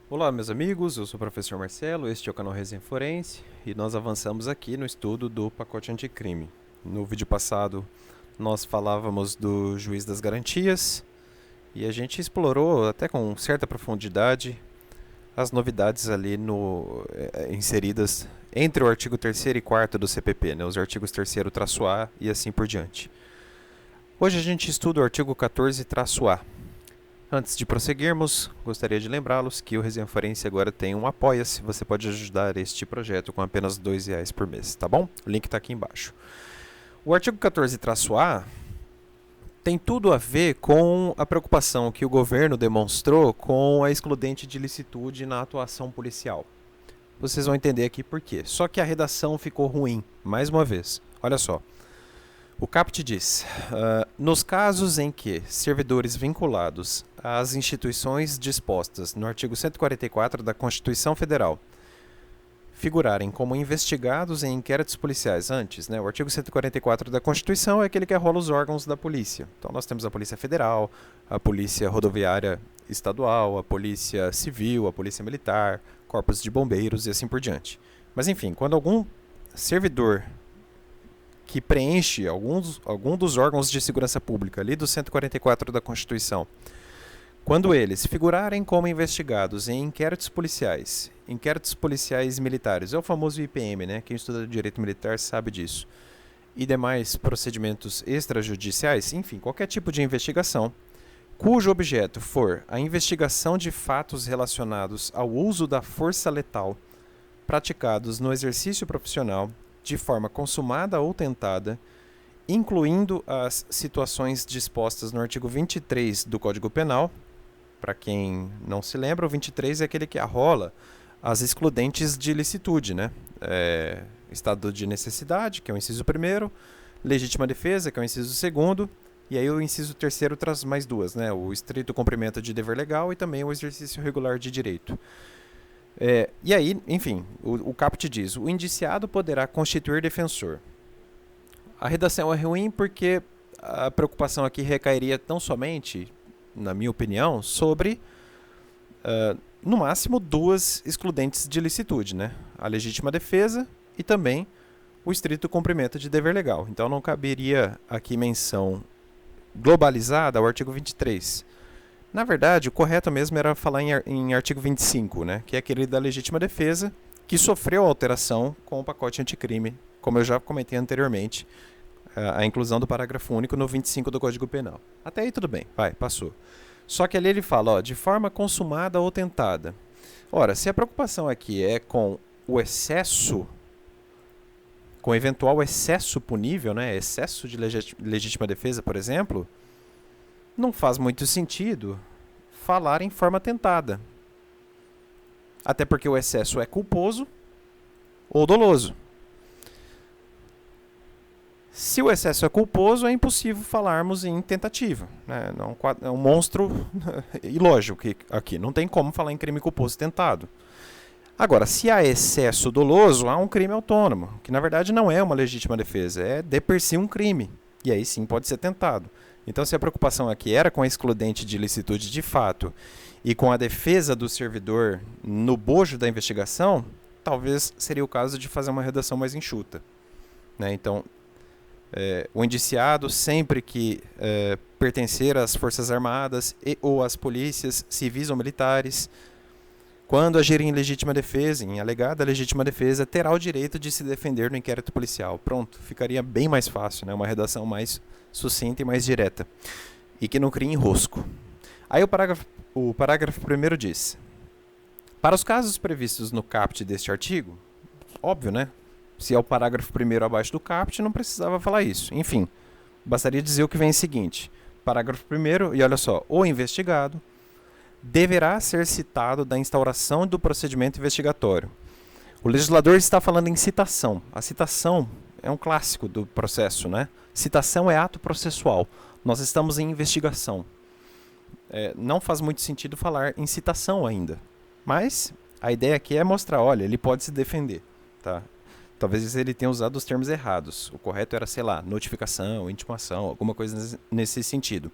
Olá, meus amigos, eu sou o professor Marcelo, este é o canal Resenha Forense e nós avançamos aqui no estudo do pacote anticrime. No vídeo passado, nós falávamos do juiz das garantias e a gente explorou até com certa profundidade as novidades ali inseridas entre o artigo 3º e 4º do CPP, né, os artigos 3º-A e assim por diante. Hoje a gente estuda o artigo 14-A. Antes de prosseguirmos, gostaria de lembrá-los que o Resenha Forense agora tem um Apoia-se. Você pode ajudar este projeto com apenas R$ 2 por mês, tá bom? O link está aqui embaixo. O artigo 14-A tem tudo a ver com a preocupação que o governo demonstrou com a excludente de ilicitude na atuação policial. Vocês vão entender aqui por quê. Só que a redação ficou ruim, mais uma vez. Olha só. O caput diz: nos casos em que servidores vinculados às instituições dispostas no artigo 144 da Constituição Federal figurarem como investigados em inquéritos policiais antes, né, o artigo 144 da Constituição é aquele que arrola os órgãos da polícia. Então nós temos a Polícia Federal, a Polícia Rodoviária Estadual, a Polícia Civil, a Polícia Militar, corpos de bombeiros e assim por diante. Mas enfim, quando algum servidor que preenche algum dos órgãos de segurança pública ali do 144 da Constituição, quando eles figurarem como investigados em inquéritos policiais militares, é o famoso IPM, né? Quem estuda direito militar sabe disso, e demais procedimentos extrajudiciais, enfim, qualquer tipo de investigação, cujo objeto for a investigação de fatos relacionados ao uso da força letal praticados no exercício profissional de forma consumada ou tentada, incluindo as situações dispostas no artigo 23 do Código Penal. Para quem não se lembra, o 23 é aquele que arrola as excludentes de ilicitude, né? Estado de necessidade, que é o inciso 1º, legítima defesa, que é o inciso 2º, e aí o inciso 3º traz mais duas, né? O estrito cumprimento de dever legal e também o exercício regular de direito. E aí, enfim, o caput diz: o indiciado poderá constituir defensor. A redação é ruim porque a preocupação aqui recairia tão somente, na minha opinião, sobre, no máximo, duas excludentes de ilicitude, né? A legítima defesa e também o estrito cumprimento de dever legal. Então não caberia aqui menção globalizada ao artigo 23. Na verdade, o correto mesmo era falar em artigo 25, né, que é aquele da legítima defesa, que sofreu alteração com o pacote anticrime, como eu já comentei anteriormente, a inclusão do parágrafo único no 25 do Código Penal. Até aí tudo bem, passou. Só que ali ele fala, de forma consumada ou tentada. Ora, se a preocupação aqui é com o excesso, com eventual excesso punível, né, excesso de legítima defesa, por exemplo, não faz muito sentido falar em forma tentada. Até porque o excesso é culposo ou doloso. Se o excesso é culposo, é impossível falarmos em tentativa, né? É um monstro ilógico aqui. Não tem como falar em crime culposo tentado. Agora, se há excesso doloso, há um crime autônomo, que na verdade não é uma legítima defesa, é de per si um crime. E aí sim pode ser tentado. Então, se a preocupação aqui era com a excludente de ilicitude de fato e com a defesa do servidor no bojo da investigação, talvez seria o caso de fazer uma redação mais enxuta, né? Então, o indiciado, sempre que pertencer às Forças Armadas ou às polícias civis ou militares, quando agir em legítima defesa, em alegada legítima defesa, terá o direito de se defender no inquérito policial. Pronto, ficaria bem mais fácil, né? Uma redação mais sucinta e mais direta. E que não crie enrosco. Aí o parágrafo 1º diz: para os casos previstos no caput deste artigo, óbvio, né? Se é o parágrafo 1º abaixo do caput, não precisava falar isso. Enfim, bastaria dizer o que vem em seguinte. Parágrafo 1º, e olha só, o investigado deverá ser citado da instauração do procedimento investigatório. O legislador está falando em citação. A citação é um clássico do processo, né? Citação é ato processual. Nós estamos em investigação. Não faz muito sentido falar em citação ainda. Mas a ideia aqui é mostrar, olha, ele pode se defender, tá? Talvez ele tenha usado os termos errados. O correto era, sei lá, notificação, intimação, alguma coisa nesse sentido.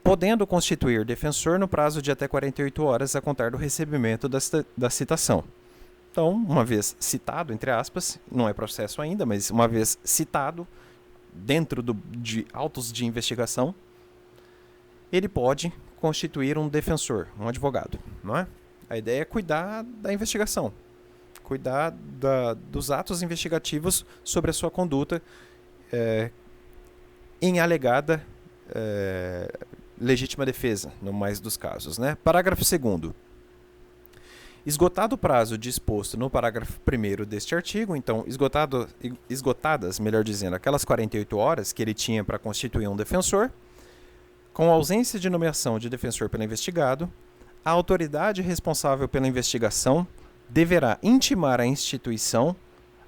podendo constituir defensor no prazo de até 48 horas a contar do recebimento da citação. Então, uma vez citado, entre aspas, não é processo ainda, mas uma vez citado dentro de autos de investigação, ele pode constituir um defensor, um advogado, não é? A ideia é cuidar da investigação, cuidar dos atos investigativos sobre a sua conduta em alegada legítima defesa, no mais dos casos, né? Parágrafo 2º. Esgotado o prazo disposto no parágrafo 1º deste artigo, então, esgotadas, melhor dizendo, aquelas 48 horas que ele tinha para constituir um defensor, com ausência de nomeação de defensor pelo investigado, a autoridade responsável pela investigação deverá intimar a instituição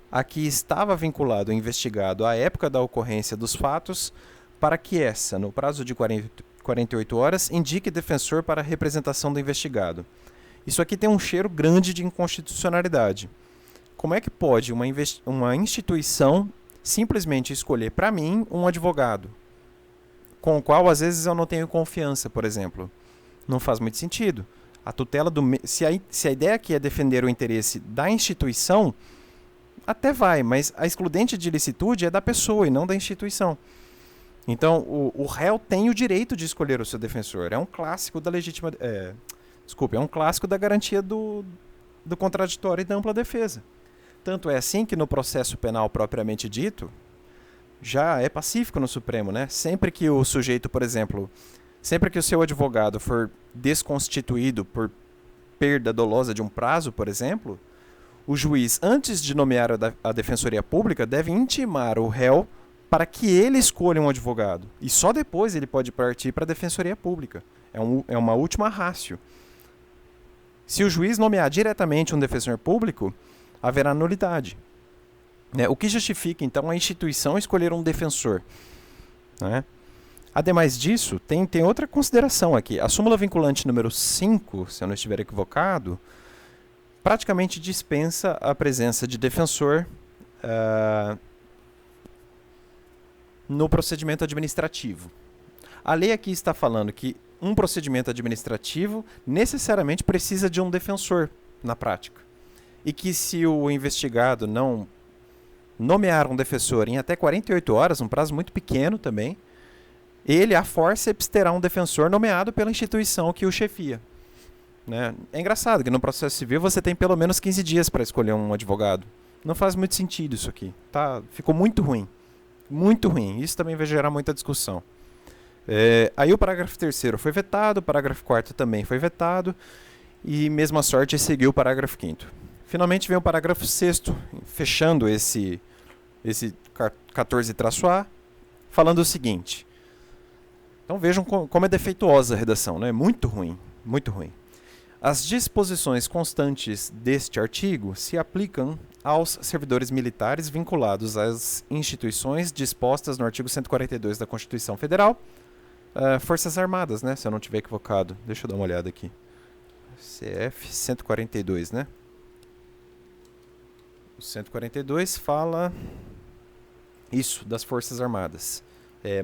a que estava vinculado o investigado à época da ocorrência dos fatos, para que essa, no prazo de 48 horas, indique defensor para a representação do investigado. Isso aqui tem um cheiro grande de inconstitucionalidade. Como é que pode uma instituição simplesmente escolher para mim um advogado, com o qual às vezes eu não tenho confiança, por exemplo? Não faz muito sentido. A tutela se a ideia aqui é defender o interesse da instituição, até vai, mas a excludente de ilicitude é da pessoa e não da instituição. Então, o réu tem o direito de escolher o seu defensor. É um clássico da legítima... é um clássico da garantia do contraditório e da ampla defesa. Tanto é assim que no processo penal propriamente dito, já é pacífico no Supremo, né? Sempre que o sujeito, por exemplo, sempre que o seu advogado for desconstituído por perda dolosa de um prazo, por exemplo, o juiz, antes de nomear a Defensoria Pública, deve intimar o réu para que ele escolha um advogado. E só depois ele pode partir para a Defensoria Pública. É uma última ratio. Se o juiz nomear diretamente um defensor público, haverá nulidade. O que justifica, então, a instituição escolher um defensor? Né? Ademais disso, tem outra consideração aqui. A súmula vinculante número 5, se eu não estiver equivocado, praticamente dispensa a presença de defensor no procedimento administrativo. A lei aqui está falando que um procedimento administrativo necessariamente precisa de um defensor na prática. E que se o investigado não nomear um defensor em até 48 horas, um prazo muito pequeno também, ele, a forceps, terá um defensor nomeado pela instituição que o chefia. Né? É engraçado que no processo civil você tem pelo menos 15 dias para escolher um advogado. Não faz muito sentido isso aqui. Ficou muito ruim. Muito ruim. Isso também vai gerar muita discussão. Aí o parágrafo 3º foi vetado, o parágrafo 4º também foi vetado, e mesma sorte seguiu o parágrafo 5º. Finalmente vem o parágrafo 6º, fechando esse 14-A, falando o seguinte. Então vejam como é defeituosa a redação, né? Muito ruim, muito ruim. As disposições constantes deste artigo se aplicam aos servidores militares vinculados às instituições dispostas no artigo 142 da Constituição Federal, Forças Armadas, né? Se eu não estiver equivocado. Deixa eu dar uma olhada aqui. CF 142, né? O 142 fala isso, das Forças Armadas.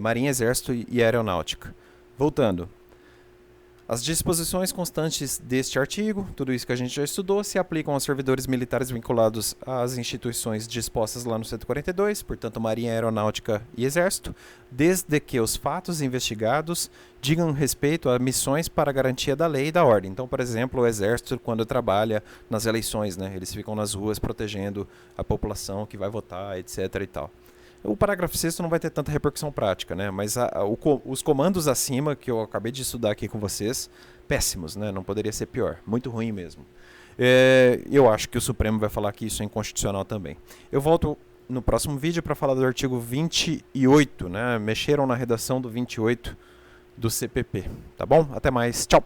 Marinha, Exército e Aeronáutica. Voltando. As disposições constantes deste artigo, tudo isso que a gente já estudou, se aplicam aos servidores militares vinculados às instituições dispostas lá no 142, portanto, Marinha, Aeronáutica e Exército, desde que os fatos investigados digam respeito a missões para a garantia da lei e da ordem. Então, por exemplo, o Exército, quando trabalha nas eleições, né, eles ficam nas ruas protegendo a população que vai votar, etc. e tal. O parágrafo 6º não vai ter tanta repercussão prática, né? Mas os comandos acima, que eu acabei de estudar aqui com vocês, péssimos, né? Não poderia ser pior. Muito ruim mesmo. Eu acho que o Supremo vai falar que isso é inconstitucional também. Eu volto no próximo vídeo para falar do artigo 28, né? Mexeram na redação do 28 do CPP. Tá bom? Até mais. Tchau!